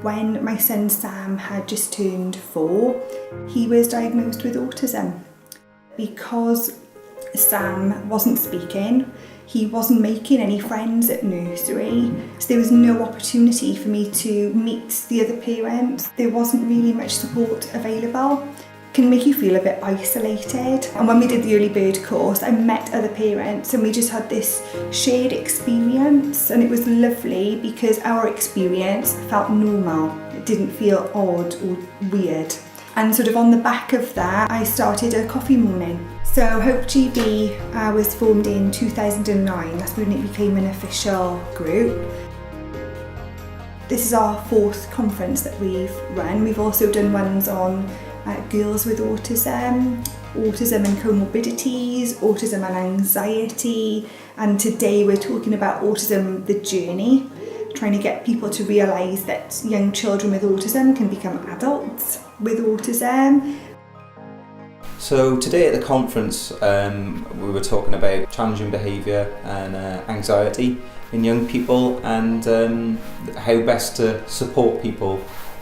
When my son Sam had just turned 4, he was diagnosed with autism. Because Sam wasn't speaking, he wasn't making any friends at nursery, so there was no opportunity for me to meet the other parents. There wasn't really much support available. It can make you feel a bit isolated. And when we did the early bird course, I met other parents and we just had this shared experience, and it was lovely because our experience felt normal. It didn't feel odd or weird. And sort of on the back of that, I started a coffee morning. So Hope GB was formed in 2009. That's when it became an official group. This is our 4th conference that we've run. We've also done ones on girls with autism, autism and comorbidities, autism and anxiety, and today we're talking about autism, the journey, trying to get people to realise that young children with autism can become adults with autism. So today at the conference we were talking about challenging behaviour and anxiety in young people, and how best to support people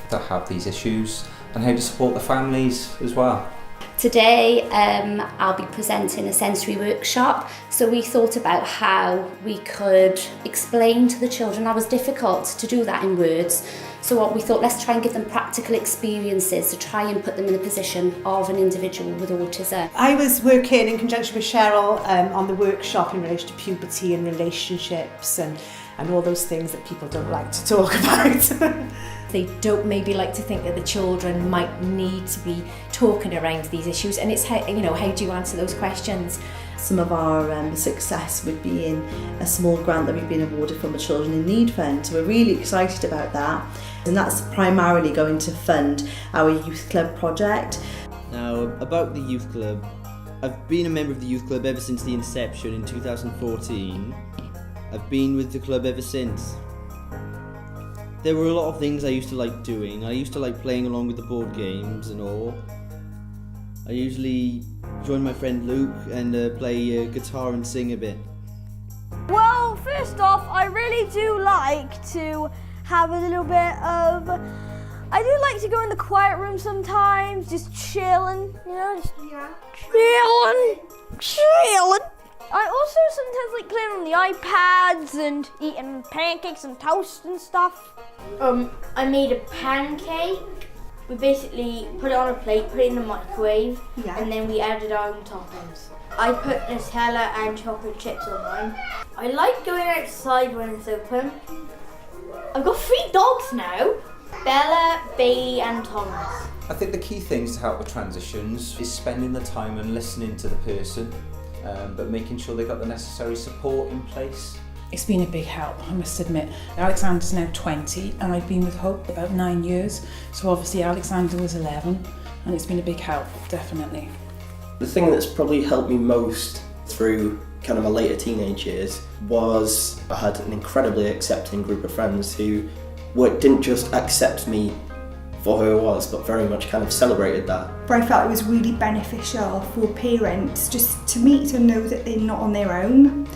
that have these issues and how to support the families as well. Today I'll be presenting a sensory workshop, so we thought about how we could explain to the children. That was difficult to do that in words, so what we thought, let's try and give them practical experiences to try and put them in the position of an individual with autism. I was working in conjunction with Cheryl on the workshop in relation to puberty and relationships and all those things that people don't like to talk about. They don't maybe like to think that the children might need to be talking around these issues, and it's how do you answer those questions? Some of our success would be in a small grant that we've been awarded from the Children in Need Fund, so we're really excited about that, and that's primarily going to fund our youth club project. Now, about the youth club, I've been a member of the youth club ever since the inception in 2014. I've been with the club ever since. There were a lot of things I used to like doing. I used to like playing along with the board games and all. I usually join my friend Luke and play guitar and sing a bit. Well, first off, I really do like to have a little bit of... I do like to go in the quiet room sometimes, just chilling, chilling. I also sometimes like playing on the iPads and eating pancakes and toast and stuff. I made a pancake. We basically put it on a plate, put it in the microwave, and then we added our own toppings. I put Nutella and chocolate chips on mine. I like going outside when it's open. I've got 3 dogs now. Bella, Bailey and Thomas. I think the key things to help with transitions is spending the time and listening to the person, but making sure they've got the necessary support in place. It's been a big help, I must admit. Alexander's now 20 and I've been with Hope about 9 years, so obviously Alexander was 11 and it's been a big help, definitely. The thing that's probably helped me most through kind of my later teenage years was I had an incredibly accepting group of friends who didn't just accept me for who I was, but very much kind of celebrated that. But I felt it was really beneficial for parents just to meet and know that they're not on their own.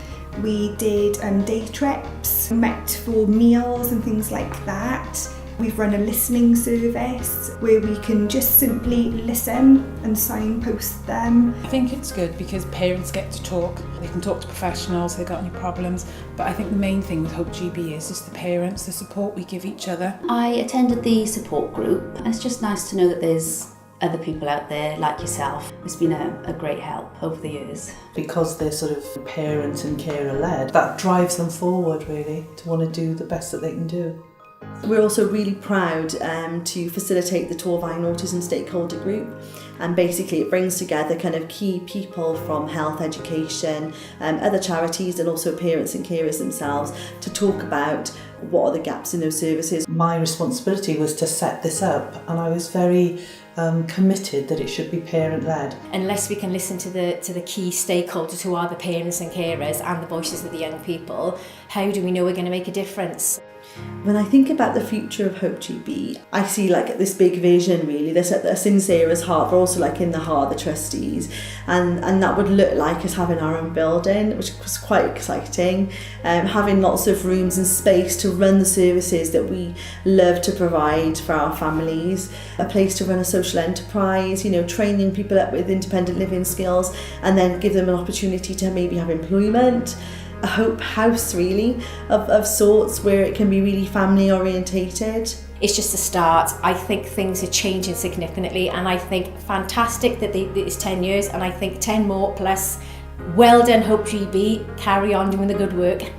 We did day trips, met for meals and things like that. We've run a listening service where we can just simply listen and signpost them. I think it's good because parents get to talk. They can talk to professionals if they've got any problems. But I think the main thing with Hope GB is just the parents, the support we give each other. I attended the support group, and it's just nice to know that there's other people out there like yourself. It's been a great help over the years. Because they're sort of parent and carer led, that drives them forward really to want to do the best that they can do. We're also really proud to facilitate the Torvine Autism Stakeholder Group, and basically it brings together kind of key people from health, education, other charities and also parents and carers themselves to talk about what are the gaps in those services. My responsibility was to set this up, and I was very committed that it should be parent led. Unless we can listen to the key stakeholders who are the parents and carers and the voices of the young people, how do we know we're going to make a difference? When I think about the future of Hope GB, I see like this big vision really, that's in Sarah's heart, but also like in the heart of the trustees. And that would look like us having our own building, which was quite exciting. Having lots of rooms and space to run the services that we love to provide for our families. A place to run a social enterprise, training people up with independent living skills and then give them an opportunity to maybe have employment. A Hope House really of sorts where it can be really family orientated. It's just a start. I think things are changing significantly and I think fantastic that it's 10 years and I think 10 more plus. Well done Hope GB, carry on doing the good work.